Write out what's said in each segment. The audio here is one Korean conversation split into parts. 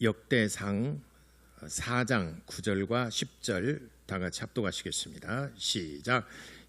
역대상 4장 9절과 10절 다 같이 합독하시겠습니다. 시작.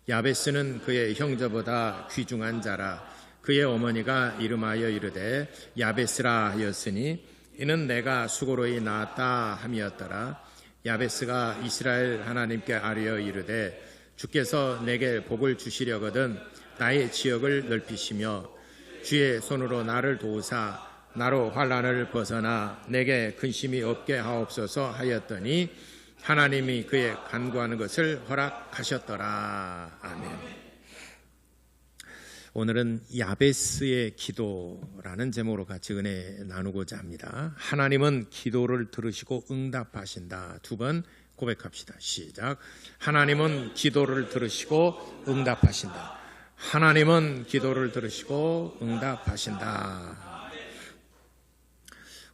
야베스는 그의 형제보다 귀중한 자라. 그의 어머니가 이름하여 이르되 야베스라 하였으니 이는 내가 수고로이 낳았다 함이었더라. 야베스가 이스라엘 하나님께 아뢰어 이르되 주께서 내게 복을 주시려거든 나의 지역을 넓히시며 주의 손으로 나를 도우사 나로 환난을 벗어나 내게 근심이 없게 하옵소서 하였더니 하나님이 그의 간구하는 것을 허락하셨더라. 아멘. 오늘은 야베스의 기도라는 제목으로 같이 은혜 나누고자 합니다. 하나님은 기도를 들으시고 응답하신다. 두 번 고백합시다. 시작. 하나님은 기도를 들으시고 응답하신다. 하나님은 기도를 들으시고 응답하신다.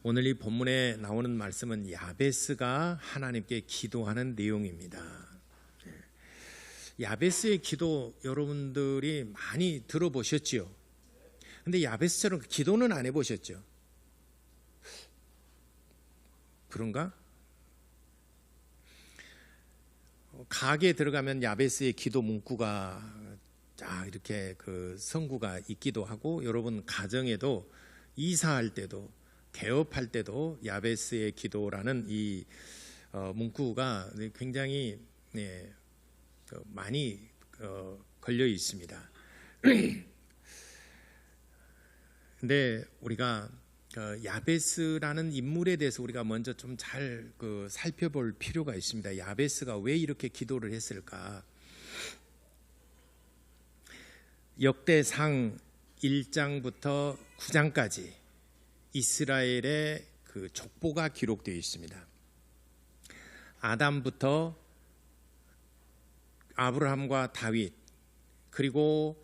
오늘 이 본문에 나오는 말씀은 야베스가 하나님께 기도하는 내용입니다. 야베스의 기도 여러분들이 많이 들어보셨지요? 근데 야베스처럼 기도는 안 해보셨죠? 그런가? 가게에 들어가면 야베스의 기도 문구가 이렇게 그 성구가 있기도 하고, 여러분 가정에도 이사할 때도 개업할 때도 야베스의 기도라는 이 문구가 굉장히 많이 걸려 있습니다. 근데 우리가 야베스라는 인물에 대해서 우리가 먼저 좀 잘 살펴볼 필요가 있습니다. 야베스가 왜 이렇게 기도를 했을까? 역대상 1장부터 9장까지 이스라엘의 그 족보가 기록되어 있습니다. 아담부터 아브라함과 다윗, 그리고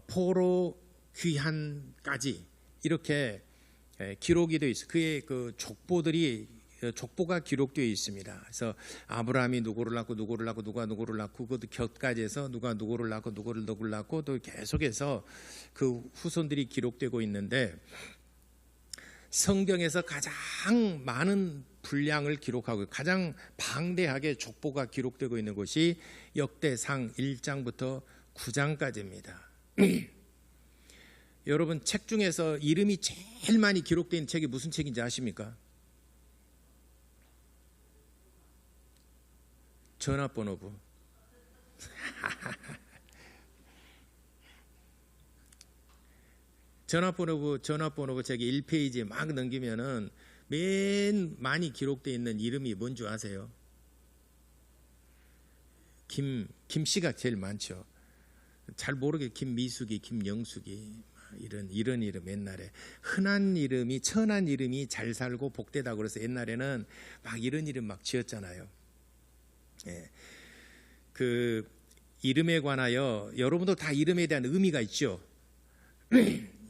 포로 귀환까지 이렇게 기록이 되어 있어요. 그의 그 족보가 기록되어 있습니다. 그래서 아브라함이 누구를 낳고 누구를 낳고 누가 누구를 낳고, 그것도 곁까지 해서 누가 누구를 낳고 누구를 낳고 또 계속해서 그 후손들이 기록되고 있는데, 성경에서 가장 많은 분량을 기록하고 가장 방대하게 족보가 기록되고 있는 것이 역대상 1장부터 9장까지입니다. 여러분 책 중에서 이름이 제일 많이 기록된 책이 무슨 책인지 아십니까? 전화번호부. 전화번호부 책이 1페이지에 막 넘기면은 맨 많이 기록되어 있는 이름이 뭔지 아세요? 김씨가 제일 많죠. 잘 모르게 김미숙이, 김영숙이 이런 이름, 옛날에 흔한 이름이, 천한 이름이 잘 살고 복되다고 그래서 옛날에는 막 이런 이름 막 지었잖아요. 예. 그 이름에 관하여 여러분도 다 이름에 대한 의미가 있죠.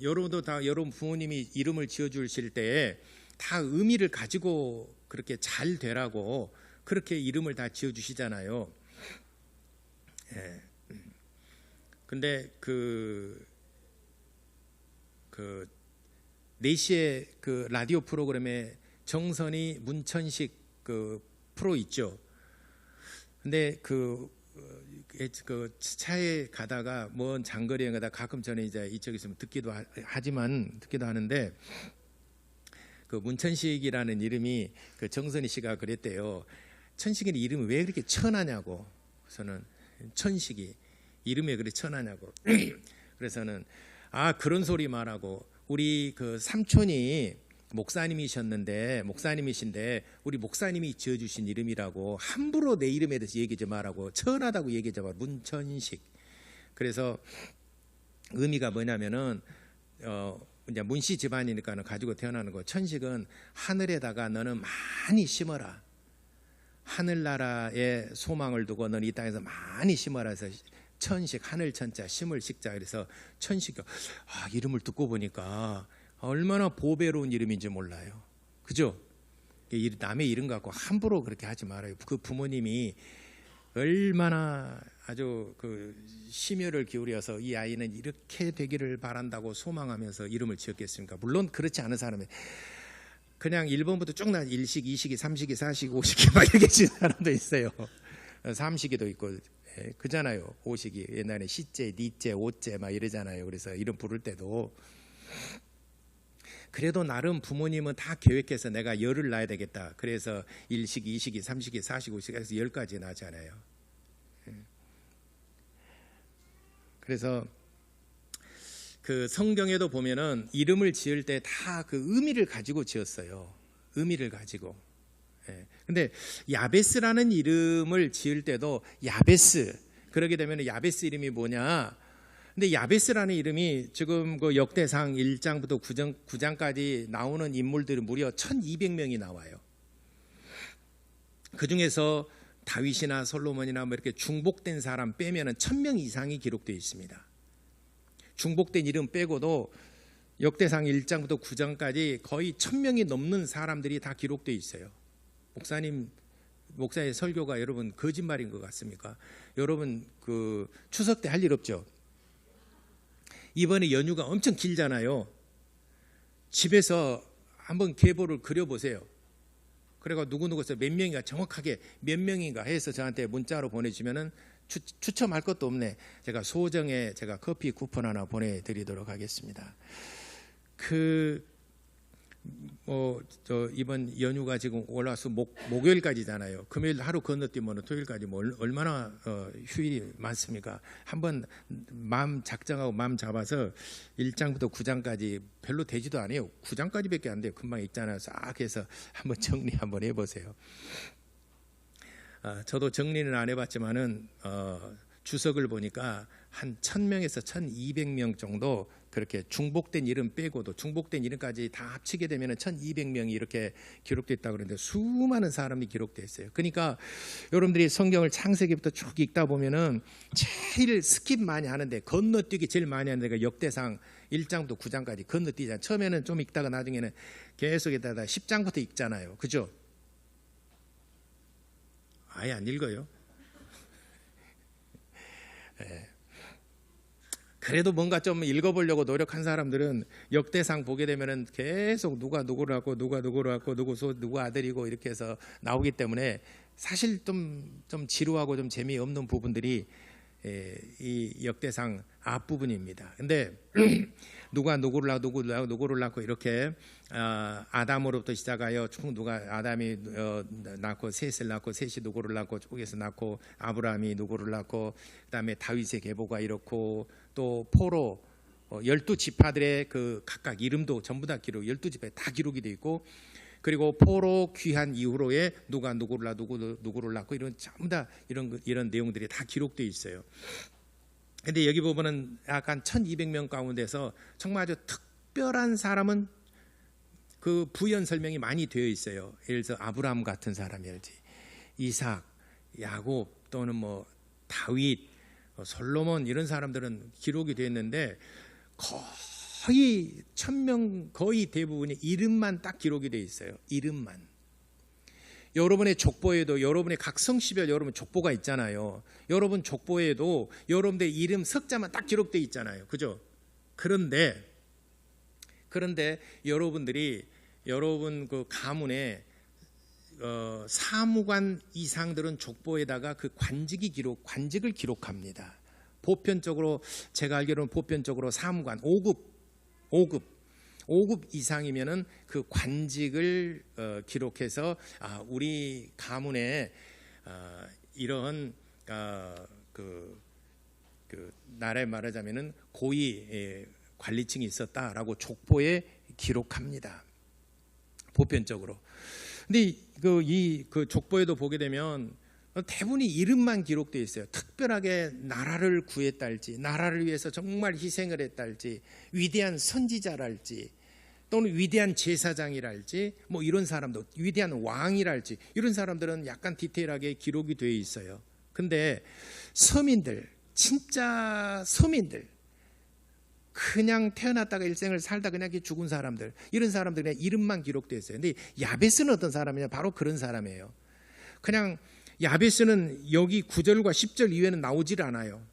여러분도 다 여러분 부모님이 이름을 지어주실 때에 다 의미를 가지고 그렇게 잘 되라고 그렇게 이름을 다 지어주시잖아요. 예. 근데 그 4시에 그 라디오 프로그램에 정선이 문천식 그 프로 있죠. 근데 그 차에 가다가 먼 장거리에 가다 가끔 저는 이제 이쪽에 있으면 듣기도 하는데, 그 문천식이라는 이름이 그 정선희 씨가 그랬대요. 천식이는 이름이 왜 그렇게 천하냐고. 그래서는 천식이 이름이 왜 그렇게 천하냐고. 그래서는 그런 소리 말하고, 우리 그 삼촌이 목사님이신데 우리 목사님이 지어주신 이름이라고 함부로 내 이름에 대해서 얘기하지 말라고, 천하다고 얘기하지 말라고. 문천식. 그래서 의미가 뭐냐면은 이제 문씨 집안이니까는 가지고 태어나는 거. 천식은 하늘에다가 너는 많이 심어라. 하늘나라에 소망을 두고 너는 이 땅에서 많이 심어라 해서 천식, 하늘 천자, 심을 식자. 그래서 천식. 이름을 듣고 보니까 얼마나 보배로운 이름인지 몰라요. 그죠? 남의 이름 갖고 함부로 그렇게 하지 말아요. 그 부모님이 얼마나 아주 그 심혈을 기울여서 이 아이는 이렇게 되기를 바란다고 소망하면서 이름을 지었겠습니까? 물론 그렇지 않은 사람이 그냥 1번부터 쭉 나 1식, 2식이, 3식이, 4식이, 5식이 막 이렇게 지은 사람도 있어요. 3식이도 있고 그잖아요. 5식이 옛날에 시제, 니제, 오제 막 이러잖아요. 그래서 이름 부를 때도 그래도 나름 부모님은 다 계획해서 내가 열을 낳아야 되겠다. 그래서 1식, 2식이, 3식이, 4식, 5식 해서 10까지 낳잖아요. 그래서 그 성경에도 보면은 이름을 지을 때 다 그 의미를 가지고 지었어요. 의미를 가지고. 근데 야베스라는 이름을 지을 때도 야베스, 그러게 되면 야베스 이름이 뭐냐? 근데 야베스라는 이름이 지금 그 역대상 1장부터 9장까지 나오는 인물들은 무려 1200명이 나와요. 그 중에서 다윗이나 솔로몬이나 뭐 이렇게 중복된 사람 빼면은 1000명 이상이 기록되어 있습니다. 중복된 이름 빼고도 역대상 1장부터 9장까지 거의 1000명이 넘는 사람들이 다 기록되어 있어요. 목사의 설교가 여러분 거짓말인 것 같습니까? 여러분 그 추석 때 할 일 없죠? 이번에 연휴가 엄청 길잖아요. 집에서 한번 계보를 그려보세요. 그래가 누구누구서 몇 명인가 정확하게 몇 명인가 해서 저한테 문자로 보내주면은 추첨할 것도 없네. 제가 소정에 제가 커피 쿠폰 하나 보내드리도록 하겠습니다. 저 이번 연휴가 지금 올라와서 목요일까지잖아요. 금요일 하루 건너뛰면 토요일까지 뭐 얼마나 휴일이 많습니까? 한번 마음 작정하고 마음 잡아서 1장부터 9장까지 별로 되지도 않아요. 9장까지밖에 안 돼요. 금방 읽잖아요. 싹 해서 한번 정리 한번 해보세요. 저도 정리는 안 해봤지만은 주석을 보니까 한 1000명에서 1200명 정도 그렇게 중복된 이름 빼고도 중복된 이름까지 다 합치게 되면 1200명이 이렇게 기록됐다고 그러는데 수많은 사람이 기록되어 있어요. 그러니까 여러분들이 성경을 창세기부터 쭉 읽다 보면은 제일 스킵 많이 하는데 건너뛰기 제일 많이 하는 데가 역대상 1장부터 9장까지 건너뛰잖아요. 처음에는 좀 읽다가 나중에는 계속 읽다가 10장부터 읽잖아요. 그죠? 아예 안 읽어요. 네. 그래도 뭔가 좀 읽어보려고 노력한 사람들은 역대상 보게 되면은 계속 누가 누구를 갖고 누가 누구를 갖고 누구 아들이고 이렇게 해서 나오기 때문에 사실 좀 지루하고 좀 재미없는 부분들이 이 역대상 앞부분입니다. 근데 누가 누구를 낳고 이렇게 아담으로부터 시작하여 쭉 아담이 낳고 셋을 낳고 셋이 누구를 낳고 쪽에서 낳고 아브라함이 누구를 낳고 그다음에 다윗의 계보가 이렇고 또 포로 12지파들의 그 각각 이름도 전부 다 기록 12지파에 다 기록이 되어 있고 그리고 포로 귀한 이후로에 누가 누구를 낳고 이런 전부 다 이런 내용들이 다 기록되어 있어요. 근데 여기 보면은 약간 1200명 가운데서 정말 아주 특별한 사람은 그 부연 설명이 많이 되어 있어요. 예를 들어서 아브라함 같은 사람이랄지 이삭, 야곱 또는 뭐 다윗, 솔로몬 이런 사람들은 기록이 되어 있는데 거의 1000명 거의 대부분이 이름만 딱 기록이 되어 있어요. 이름만. 여러분의 족보에도 여러분의 각 성씨별 여러분 족보가 있잖아요. 여러분 족보에도 여러분의 이름 석자만 딱 기록되어 있잖아요. 그죠? 그런데 여러분들이 여러분 그 가문에 사무관 이상들은 족보에다가 그 관직을 기록합니다. 보편적으로 제가 알기로는 보편적으로 사무관 5급 이상이면은 그 관직을 기록해서 우리 가문에 이런 그 나라에 말하자면은 고위 관리층이 있었다라고 족보에 기록합니다. 보편적으로. 근데 그 족보에도 보게 되면 대부분이 이름만 기록되어 있어요. 특별하게 나라를 구했달지, 나라를 위해서 정말 희생을 했달지, 위대한 선지자랄지, 또는 위대한 제사장이랄지, 뭐 이런 사람도 위대한 왕이랄지 이런 사람들은 약간 디테일하게 기록이 되어 있어요. 근데 서민들, 진짜 서민들, 그냥 태어났다가 일생을 살다 그냥 죽은 사람들, 이런 사람들 그냥 이름만 기록되어 있어요. 근데 야베스는 어떤 사람이냐? 바로 그런 사람이에요. 그냥 야베스는 여기 9절과 10절 이외에는 나오질 않아요.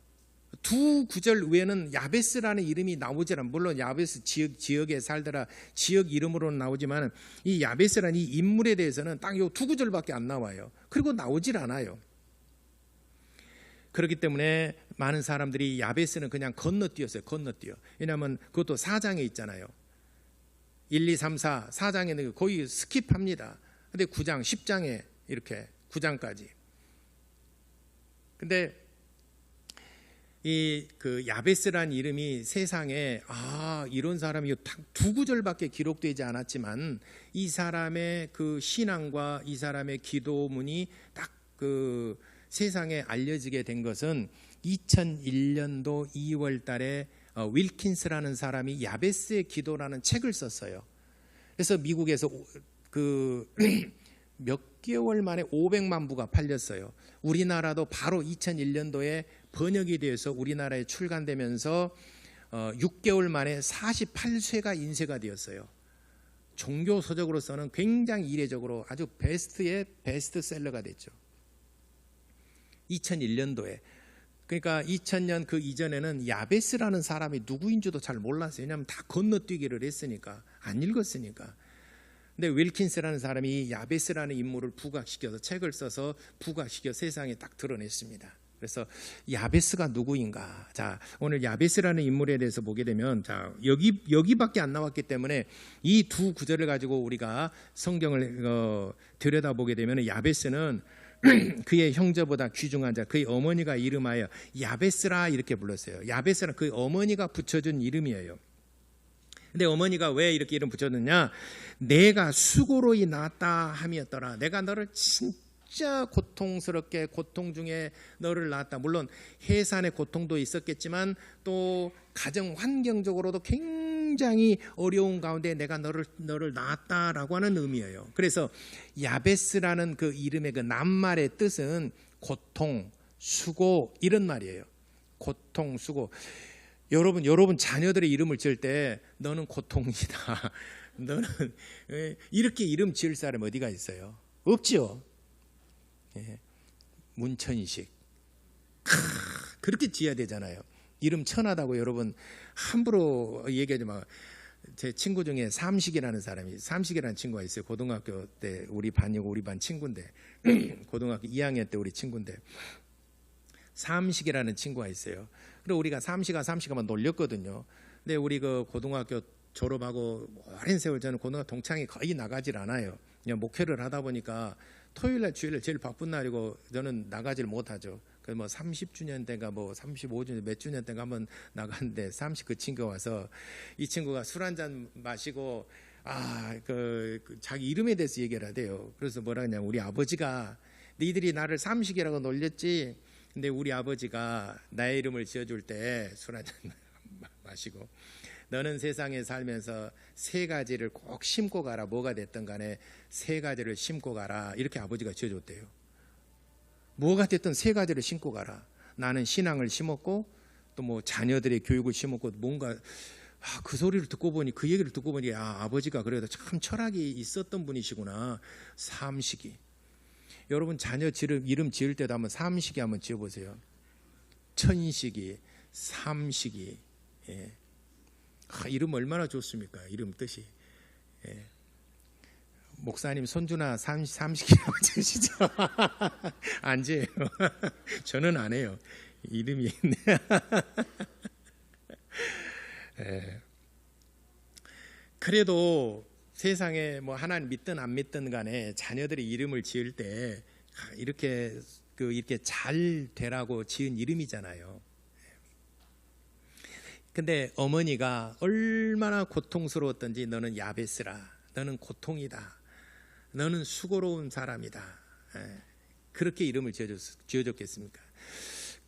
두 구절 외에는 야베스라는 이름이 나오질 않아요. 물론 야베스 지역에 살더라 지역 이름으로는 나오지만 이 야베스라는 이 인물에 대해서는 딱 요 두 구절밖에 안 나와요. 그리고 나오질 않아요. 그렇기 때문에 많은 사람들이 야베스는 그냥 건너뛰었어요. 건너뛰어. 왜냐하면 그것도 4장에 있잖아요. 1, 2, 3, 4, 4장에는 거의 스킵합니다. 근데 9장, 10장에 이렇게 9장까지. 근데 이 그 야베스란 이름이 세상에 이런 사람이 두 구절밖에 기록되지 않았지만 이 사람의 그 신앙과 이 사람의 기도문이 딱 그 세상에 알려지게 된 것은 2001년도 2월 달에 윌킨스라는 사람이 야베스의 기도라는 책을 썼어요. 그래서 미국에서 그 몇 개월 만에 500만 부가 팔렸어요. 우리나라도 바로 2001년도에 번역이 되어서 우리나라에 출간되면서 6개월 만에 48쇄가 인쇄가 되었어요. 종교 서적으로서는 굉장히 이례적으로 아주 베스트의 베스트셀러가 됐죠. 2001년도에. 그러니까 2000년 그 이전에는 야베스라는 사람이 누구인지도 잘 몰랐어요. 왜냐하면 다 건너뛰기를 했으니까, 안 읽었으니까. 근데 윌킨스라는 사람이 야베스라는 인물을 부각시켜서 책을 써서 부각시켜 세상에 딱 드러냈습니다. 그래서 야베스가 누구인가? 자, 오늘 야베스라는 인물에 대해서 보게 되면, 자, 여기밖에 안 나왔기 때문에 이 두 구절을 가지고 우리가 성경을 들여다보게 되면 야베스는 그의 형제보다 귀중한 자, 그의 어머니가 이름하여 야베스라 이렇게 불렀어요. 야베스라 그의 어머니가 붙여준 이름이에요. 근데 어머니가 왜 이렇게 이름 붙였느냐? 내가 수고로이 낳았다 함이었더라. 내가 너를 진짜 고통스럽게 고통 중에 너를 낳았다. 물론 해산의 고통도 있었겠지만 또 가정 환경적으로도 굉장히 어려운 가운데 내가 너를 낳았다라고 하는 의미예요. 그래서 야베스라는 그 이름의 그 낱말의 뜻은 고통, 수고 이런 말이에요. 고통, 수고. 여러분 자녀들의 이름을 지을 때 너는 고통이다. 너는 이렇게 이름 지을 사람 어디가 있어요? 없지요. 예. 문천식. 그렇게 지어야 되잖아요. 이름 천하다고 여러분 함부로 얘기하지 마. 제 친구 중에 삼식이라는 친구가 있어요. 고등학교 때 우리 반 친구인데 고등학교 2학년 때 우리 친구인데 삼식이라는 친구가 있어요. 그리고 우리가 삼식하면 놀렸거든요. 근데 우리 그 고등학교 졸업하고 오랜 세월 저는 고등학교 동창이 거의 나가질 않아요. 그냥 목회를 하다 보니까 토요일날 주일날 제일 바쁜 날이고 저는 나가질 못하죠. 그래서 뭐 30주년 때인가 뭐 35주년 몇 주년 때인가 한번 나갔는데 삼식 그 친구가 와서 이 친구가 술 한잔 마시고 자기 이름에 대해서 얘기를 하대요. 그래서 뭐라 하냐, 우리 아버지가 너희들이 나를 삼식이라고 놀렸지. 근데 우리 아버지가 나의 이름을 지어줄 때 술 한잔 마시고 너는 세상에 살면서 세 가지를 꼭 심고 가라. 뭐가 됐든 간에 세 가지를 심고 가라. 이렇게 아버지가 지어줬대요. 뭐가 됐든 세 가지를 심고 가라. 나는 신앙을 심었고 또 뭐 자녀들의 교육을 심었고 뭔가 그 소리를 듣고 보니 그 얘기를 듣고 보니 아버지가 그래도 참 철학이 있었던 분이시구나. 삼식이. 여러분 자녀 이름 지을 때도 한번 삼식이 한번 지어보세요. 천식이, 삼식이. 예. 이름 얼마나 좋습니까? 이름 뜻이. 예. 목사님 손주나 삼식이라고 지으시죠? 안 지어요. 저는 안 해요. 이름이 있네. 예. 그래도 세상에 뭐 하나님 믿든 안 믿든 간에 자녀들의 이름을 지을 때 이렇게 잘 되라고 지은 이름이잖아요. 근데 어머니가 얼마나 고통스러웠던지 너는 야베스라. 너는 고통이다. 너는 수고로운 사람이다. 그렇게 이름을 지어줬겠습니까?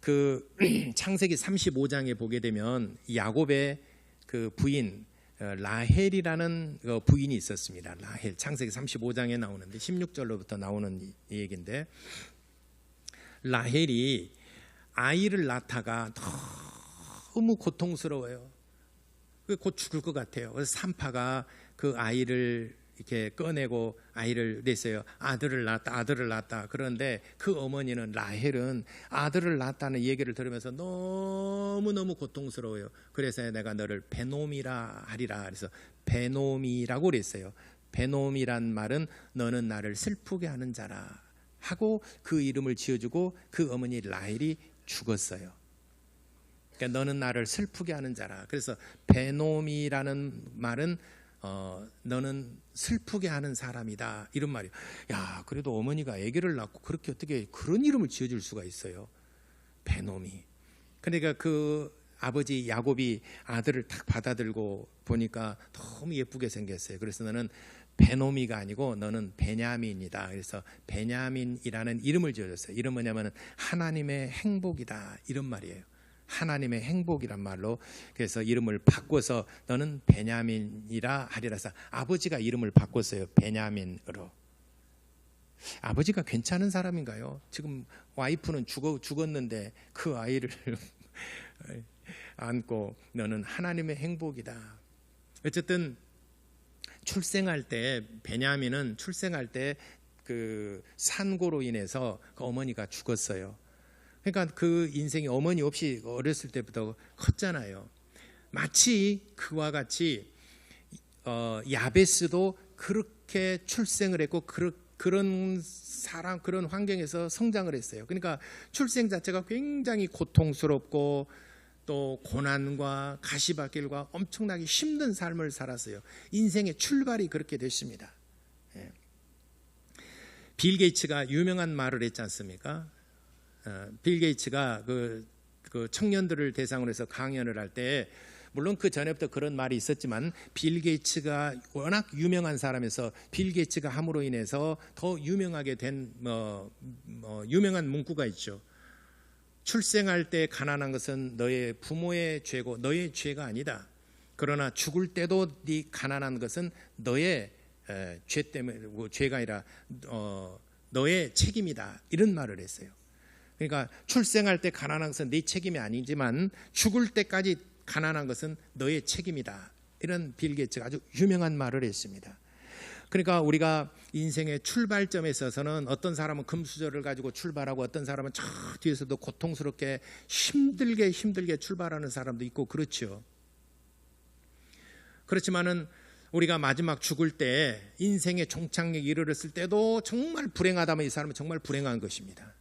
그 창세기 35장에 보게 되면 야곱의 그 부인 라헬이라는 부인이 있었습니다. 라헬 창세기 35장에 나오는데 16절로부터 나오는 이 얘기인데 라헬이 아이를 낳다가 너무 고통스러워요. 곧 죽을 것 같아요. 그래서 산파가 그 아이를 이렇게 꺼내고 아이를 냈어요. 아들을 낳았다. 그런데 그 어머니는 라헬은 아들을 낳았다는 얘기를 들으면서 너무너무 고통스러워요. 그래서 내가 너를 베노미라 하리라. 그래서 베노미라고 그랬어요. 베노미란 말은 너는 나를 슬프게 하는 자라 하고 그 이름을 지어주고 그 어머니 라헬이 죽었어요. 그러니까 너는 나를 슬프게 하는 자라. 그래서 베노미라는 말은 너는 슬프게 하는 사람이다 이런 말이에요. 야, 그래도 어머니가 아기를 낳고 그렇게 어떻게 그런 이름을 지어줄 수가 있어요. 베노미. 그러니까 그 아버지 야곱이 아들을 딱 받아들고 보니까 너무 예쁘게 생겼어요. 그래서 너는 베노미가 아니고 너는 베냐민이다. 그래서 베냐민이라는 이름을 지어줬어요. 이름 뭐냐면 하나님의 행복이다 이런 말이에요. 하나님의 행복이란 말로. 그래서 이름을 바꿔서 너는 베냐민이라 하리라서 아버지가 이름을 바꿨어요. 베냐민으로. 아버지가 괜찮은 사람인가요? 지금 와이프는 죽었는데 그 아이를 안고 너는 하나님의 행복이다. 어쨌든 출생할 때 베냐민은 출생할 때 그 산고로 인해서 그 어머니가 죽었어요. 그러니까 그 인생이 어머니 없이 어렸을 때부터 컸잖아요. 마치 그와 같이 야베스도 그렇게 출생을 했고 그런 사람 그런 환경에서 성장을 했어요. 그러니까 출생 자체가 굉장히 고통스럽고 또 고난과 가시밭길과 엄청나게 힘든 삶을 살았어요. 인생의 출발이 그렇게 됐습니다. 빌 게이츠가 유명한 말을 했지 않습니까? 빌 게이츠가 그 청년들을 대상으로 해서 강연을 할 때 물론 그 전에부터 그런 말이 있었지만 빌 게이츠가 워낙 유명한 사람에서 빌 게이츠가 함으로 인해서 더 유명하게 된 유명한 문구가 있죠. 출생할 때 가난한 것은 너의 부모의 죄고 너의 죄가 아니다. 그러나 죽을 때도 네 가난한 것은 너의 죄 때문에 죄가 아니라 너의 책임이다. 이런 말을 했어요. 그러니까 출생할 때 가난한 것은 네 책임이 아니지만 죽을 때까지 가난한 것은 너의 책임이다. 이런 빌 게이츠가 아주 유명한 말을 했습니다. 그러니까 우리가 인생의 출발점에 있어서는 어떤 사람은 금수저를 가지고 출발하고 어떤 사람은 저 뒤에서도 고통스럽게 힘들게 출발하는 사람도 있고 그렇죠. 그렇지만은 우리가 마지막 죽을 때 인생의 종착역에 이르렀을 때도 정말 불행하다면 이 사람은 정말 불행한 것입니다.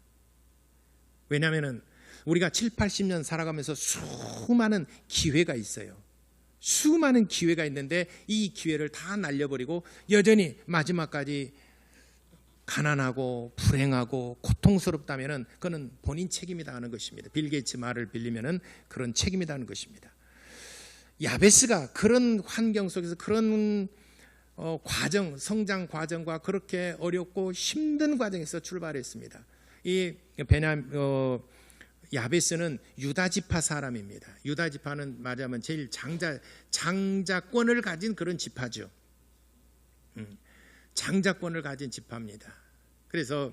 왜냐하면 우리가 7, 80년 살아가면서 수많은 기회가 있어요. 수많은 기회가 있는데 이 기회를 다 날려버리고 여전히 마지막까지 가난하고 불행하고 고통스럽다면 그는 본인 책임이다 하는 것입니다. 빌 게이츠 말을 빌리면 그런 책임이다 하는 것입니다. 야베스가 그런 환경 속에서 그런 성장 과정과 그렇게 어렵고 힘든 과정에서 출발했습니다. 이 야베스는 유다 지파 사람입니다. 유다 지파는 말하자면 제일 장자권을 가진 그런 지파죠. 장자권을 가진 지파입니다. 그래서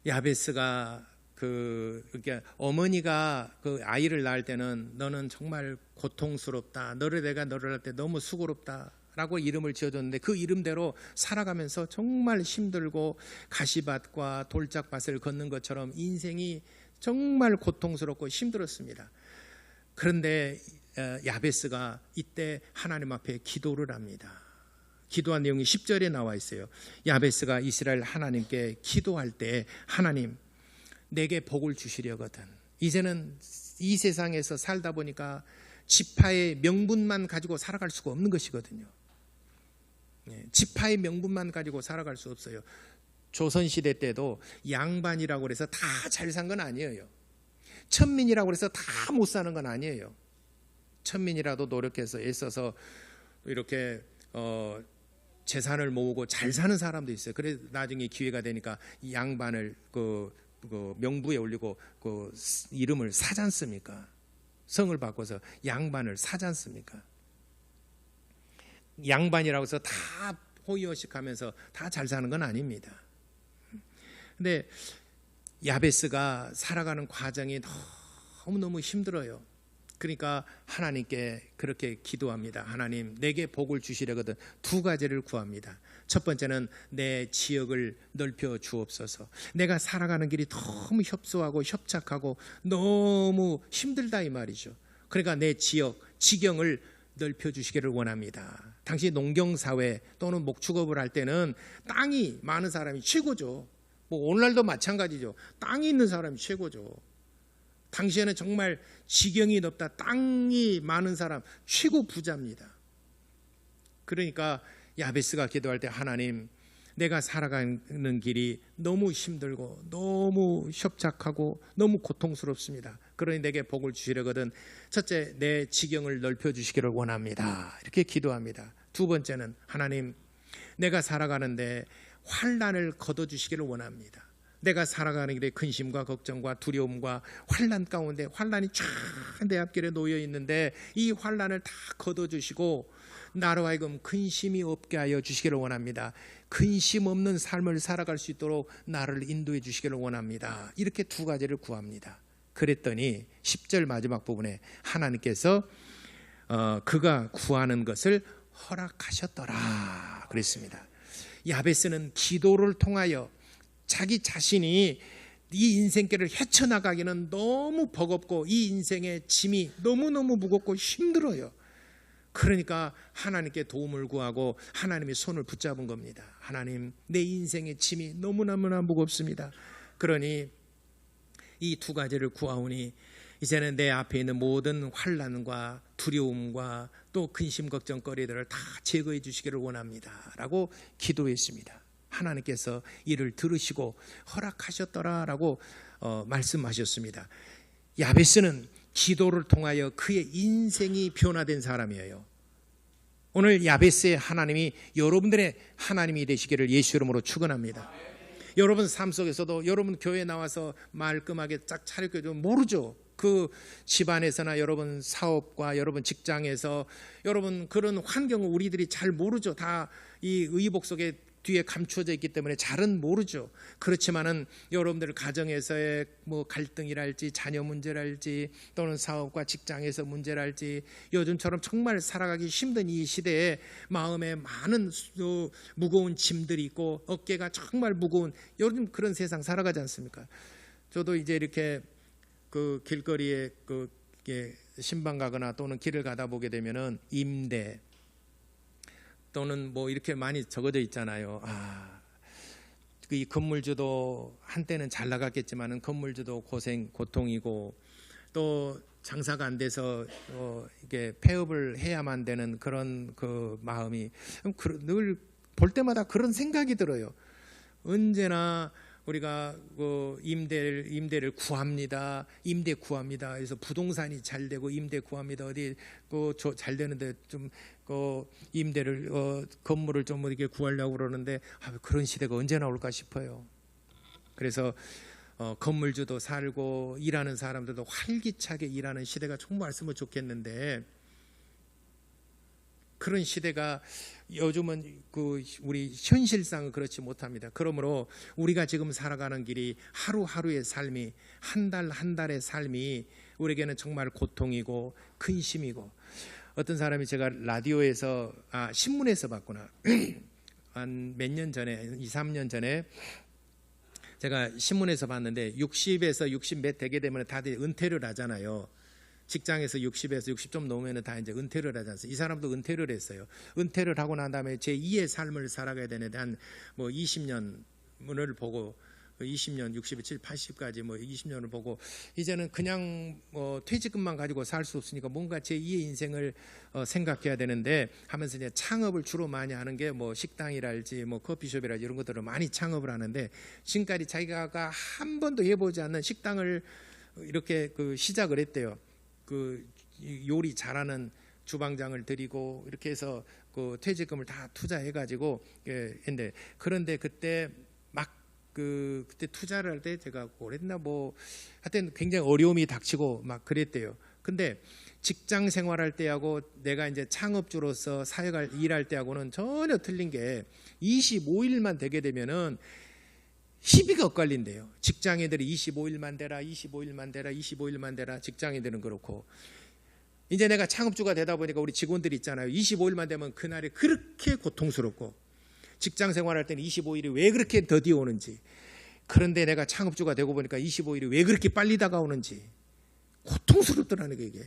야베스가 그러니까 어머니가 그 아이를 낳을 때는 너는 정말 고통스럽다. 내가 너를 낳을 때 너무 수고롭다. 라고 이름을 지어줬는데 그 이름대로 살아가면서 정말 힘들고 가시밭과 돌짝밭을 걷는 것처럼 인생이 정말 고통스럽고 힘들었습니다. 그런데 야베스가 이때 하나님 앞에 기도를 합니다. 기도한 내용이 10절에 나와 있어요. 야베스가 이스라엘 하나님께 기도할 때 하나님 내게 복을 주시려거든. 이제는 이 세상에서 살다 보니까 지파의 명분만 가지고 살아갈 수가 없는 것이거든요. 지파의 명분만 가지고 살아갈 수 없어요. 조선시대 때도 양반이라고 해서 다 잘 산 건 아니에요. 천민이라고 해서 다 못 사는 건 아니에요. 천민이라도 노력해서 애써서 이렇게 재산을 모으고 잘 사는 사람도 있어요. 그래서 나중에 기회가 되니까 이 양반을 그 명부에 올리고 그 이름을 사지 않습니까? 성을 바꿔서 양반을 사지 않습니까? 양반이라고 해서 다 호의호식하면서 다 잘 사는 건 아닙니다. 근데 야베스가 살아가는 과정이 너무너무 힘들어요. 그러니까 하나님께 그렇게 기도합니다. 하나님, 내게 복을 주시려거든 두 가지를 구합니다. 첫 번째는 내 지역을 넓혀 주옵소서. 내가 살아가는 길이 너무 협소하고 협착하고 너무 힘들다 이 말이죠. 그러니까 내 지역, 지경을 넓혀 주시기를 원합니다. 당시 농경사회 또는 목축업을 할 때는 땅이 많은 사람이 최고죠. 뭐 오늘날도 마찬가지죠. 땅이 있는 사람이 최고죠. 당시에는 정말 지경이 넓다, 땅이 많은 사람 최고 부자입니다. 그러니까 야베스가 기도할 때 하나님, 내가 살아가는 길이 너무 힘들고 너무 협착하고 너무 고통스럽습니다. 그러니 내게 복을 주시려거든 첫째, 내 지경을 넓혀 주시기를 원합니다. 이렇게 기도합니다. 두 번째는 하나님, 내가 살아가는데 환난을 거둬 주시기를 원합니다. 내가 살아가는 길에 근심과 걱정과 두려움과 환난 가운데 환난이 쫙 내 앞길에 놓여 있는데 이 환난을 다 거둬 주시고 나로 하여금 근심이 없게 하여 주시기를 원합니다. 근심 없는 삶을 살아갈 수 있도록 나를 인도해 주시기를 원합니다. 이렇게 두 가지를 구합니다. 그랬더니 10절 마지막 부분에 하나님께서 그가 구하는 것을 허락하셨더라 그랬습니다. 야베스는 기도를 통하여 자기 자신이 이 인생길을 헤쳐나가기는 너무 버겁고 이 인생의 짐이 너무너무 무겁고 힘들어요. 그러니까 하나님께 도움을 구하고 하나님의 손을 붙잡은 겁니다. 하나님, 내 인생의 짐이 너무너무나 무겁습니다. 그러니 이 두 가지를 구하오니 이제는 내 앞에 있는 모든 환난과 두려움과 또 근심 걱정거리들을 다 제거해 주시기를 원합니다 라고 기도했습니다. 하나님께서 이를 들으시고 허락하셨더라라고 말씀하셨습니다. 야베스는 기도를 통하여 그의 인생이 변화된 사람이에요. 오늘 야베스의 하나님이 여러분들의 하나님이 되시기를 예수 이름으로 축원합니다. 여러분 삶 속에서도 여러분 교회에 나와서 말끔하게 짝 차려도 모르죠. 그 집안에서나 여러분 사업과 여러분 직장에서 여러분 그런 환경을 우리들이 잘 모르죠. 다 이 의복 속에 뒤에 감추어져 있기 때문에 잘은 모르죠. 그렇지만은 여러분들 가정에서의 뭐 갈등이랄지 자녀 문제랄지 또는 사업과 직장에서 문제랄지 요즘처럼 정말 살아가기 힘든 이 시대에 마음에 많은 무거운 짐들이 있고 어깨가 정말 무거운 요즘 그런 세상 살아가지 않습니까? 저도 이제 이렇게 그 길거리에 그 신방 가거나 또는 길을 가다 보게 되면은 임대 또는 뭐 이렇게 많이 적어져 있잖아요. 이 건물주도 한때는 잘 나갔겠지만은 건물주도 고통이고 또 장사가 안 돼서 이게 폐업을 해야만 되는 그런 그 마음이 늘 볼 때마다 그런 생각이 들어요. 언제나 우리가 그 임대를 구합니다. 임대 구합니다. 그래서 부동산이 잘 되고 임대 구합니다. 어디 그 잘 되는데 좀 그 임대를 건물을 좀 이렇게 구하려고 그러는데 그런 시대가 언제 나올까 싶어요. 그래서 건물주도 살고 일하는 사람들도 활기차게 일하는 시대가 정말 왔으면 좋겠는데 그런 시대가 요즘은 그 우리 현실상은 그렇지 못합니다. 그러므로 우리가 지금 살아가는 길이 하루하루의 삶이 한 달 한 달의 삶이 우리에게는 정말 고통이고 근심이고 어떤 사람이 제가 라디오에서 신문에서 봤구나 한 몇 년 전에 2, 3년 전에 제가 신문에서 봤는데 60에서 60 몇 되게 되면 다들 은퇴를 하잖아요. 직장에서 60에서 60 좀 넘으면 다 이제 은퇴를 하지 않습니까? 이 사람도 은퇴를 했어요. 은퇴를 하고 난 다음에 제2의 삶을 살아가야 되는데 한 뭐 20년을 보고 20년, 67, 80까지 뭐 20년을 보고 이제는 그냥 퇴직금만 가지고 살 수 없으니까 뭔가 제2의 인생을 생각해야 되는데 하면서 이제 창업을 주로 많이 하는 게 뭐 식당이랄지 뭐 커피숍이랄지 이런 것들을 많이 창업을 하는데 지금까지 자기가 한 번도 해보지 않는 식당을 이렇게 그 시작을 했대요. 그 요리 잘하는 주방장을 들이고 이렇게 해서 그 퇴직금을 다 투자해가지고 했는데 그런데 그때 그때 투자를 할 때 제가 그랬나 뭐 하여튼 굉장히 어려움이 닥치고 막 그랬대요. 근데 직장 생활할 때하고 내가 이제 창업주로서 사회가 일할 때하고는 전혀 틀린 게 25일만 되게 되면은 시비가 엇갈린대요. 직장인들이 25일만 되라, 25일만 되라, 25일만 되라. 직장인들은 그렇고 이제 내가 창업주가 되다 보니까 우리 직원들이 있잖아요. 25일만 되면 그날이 그렇게 고통스럽고, 직장 생활할 때는 25일이 왜 그렇게 더디 오는지, 그런데 내가 창업주가 되고 보니까 25일이 왜 그렇게 빨리 다가오는지 고통스럽더라는 게 이게.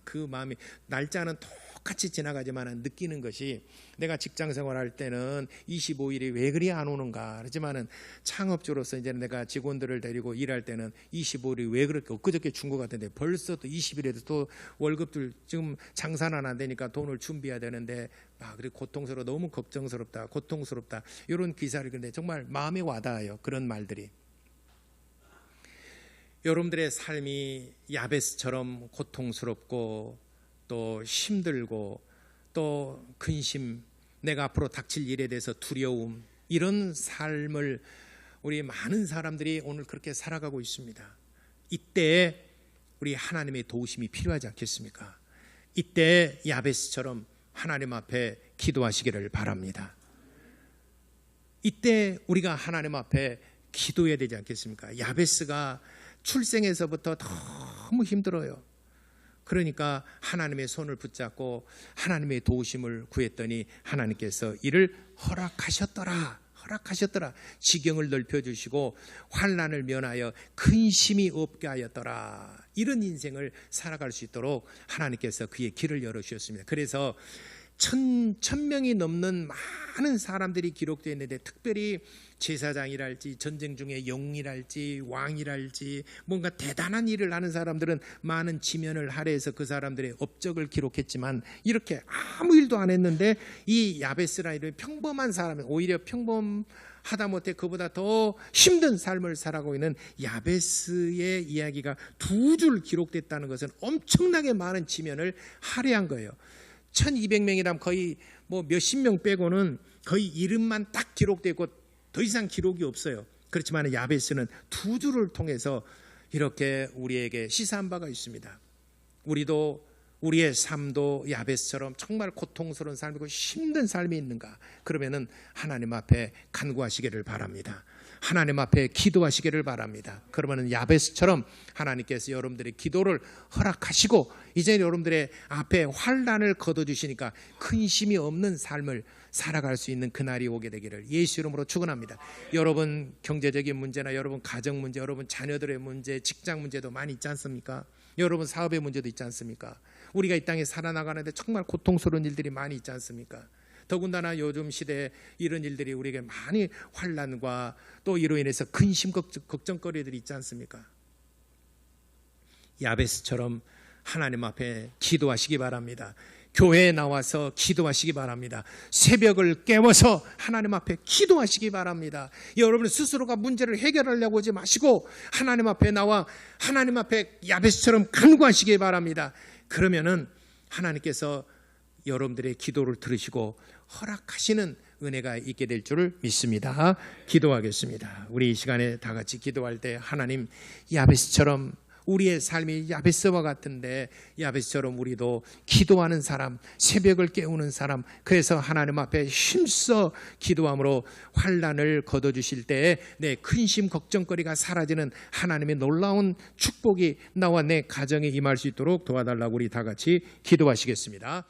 그 마음이, 날짜는 똑같이 지나가지만 느끼는 것이, 내가 직장 생활할 때는 25일이 왜 그리 안 오는가 그러지만은 창업주로서 이제 내가 직원들을 데리고 일할 때는 25일이 왜 그렇게 엊그저께 준 것 같은데 벌써 또 20일에도 또 월급들 지금 장사는 안 되니까 돈을 준비해야 되는데 그래 고통스러워, 너무 걱정스럽다, 고통스럽다, 이런 기사를 읽는데 정말 마음에 와닿아요. 그런 말들이. 여러분들의 삶이 야베스처럼 고통스럽고 또 힘들고 또 근심, 내가 앞으로 닥칠 일에 대해서 두려움, 이런 삶을 우리 많은 사람들이 오늘 그렇게 살아가고 있습니다. 이때 우리 하나님의 도우심이 필요하지 않겠습니까? 이때 야베스처럼 하나님 앞에 기도하시기를 바랍니다. 이때 우리가 하나님 앞에 기도해야 되지 않겠습니까? 야베스가 출생에서부터 너무 힘들어요. 그러니까 하나님의 손을 붙잡고 하나님의 도우심을 구했더니 하나님께서 이를 허락하셨더라. 지경을 넓혀주시고 환난을 면하여 근심이 없게 하였더라. 이런 인생을 살아갈 수 있도록 하나님께서 그의 길을 열어주셨습니다. 그래서 천명이 넘는 많은 사람들이 기록되어 있는데, 특별히 제사장이랄지 전쟁 중에 영이랄지 왕이랄지 뭔가 대단한 일을 하는 사람들은 많은 지면을 할애해서 그 사람들의 업적을 기록했지만, 이렇게 아무 일도 안 했는데 이 야베스라는 평범한 사람, 오히려 평범하다 못해 그보다 더 힘든 삶을 살아가고 있는 야베스의 이야기가 두 줄 기록됐다는 것은 엄청나게 많은 지면을 할애한 거예요. 1200명이라면 거의 뭐 몇십 명 빼고는 거의 이름만 딱 기록되고 더 이상 기록이 없어요. 그렇지만 야베스는 두 줄을 통해서 이렇게 우리에게 시사한 바가 있습니다. 우리도 우리의 삶도 야베스처럼 정말 고통스러운 삶이고 힘든 삶이 있는가? 그러면은 하나님 앞에 간구하시기를 바랍니다. 하나님 앞에 기도하시기를 바랍니다. 그러면은 야베스처럼 하나님께서 여러분들의 기도를 허락하시고 이제 여러분들의 앞에 환난을 거둬주시니까 근심이 없는 삶을 살아갈 수 있는 그날이 오게 되기를 예수 이름으로 축원합니다. 여러분 경제적인 문제나 여러분 가정 문제, 여러분 자녀들의 문제, 직장 문제도 많이 있지 않습니까? 여러분 사업의 문제도 있지 않습니까? 우리가 이 땅에 살아나가는데 정말 고통스러운 일들이 많이 있지 않습니까? 더군다나 요즘 시대에 이런 일들이 우리에게 많이 환난과 또 이로 인해서 근심 걱정거리들이 있지 않습니까? 야베스처럼 하나님 앞에 기도하시기 바랍니다. 교회에 나와서 기도하시기 바랍니다. 새벽을 깨워서 하나님 앞에 기도하시기 바랍니다. 여러분 스스로가 문제를 해결하려고 하지 마시고 하나님 앞에 나와 하나님 앞에 야베스처럼 간구하시기 바랍니다. 그러면은 하나님께서 여러분들의 기도를 들으시고 허락하시는 은혜가 있게 될 줄을 믿습니다. 기도하겠습니다. 우리 이 시간에 다 같이 기도할 때 하나님, 야베스처럼 우리의 삶이 야베스와 같은데 야베스처럼 우리도 기도하는 사람, 새벽을 깨우는 사람, 그래서 하나님 앞에 힘써 기도함으로 환난을 거둬주실 때에 내 근심 걱정거리가 사라지는 하나님의 놀라운 축복이 나와 내 가정에 임할 수 있도록 도와달라고 우리 다 같이 기도하시겠습니다.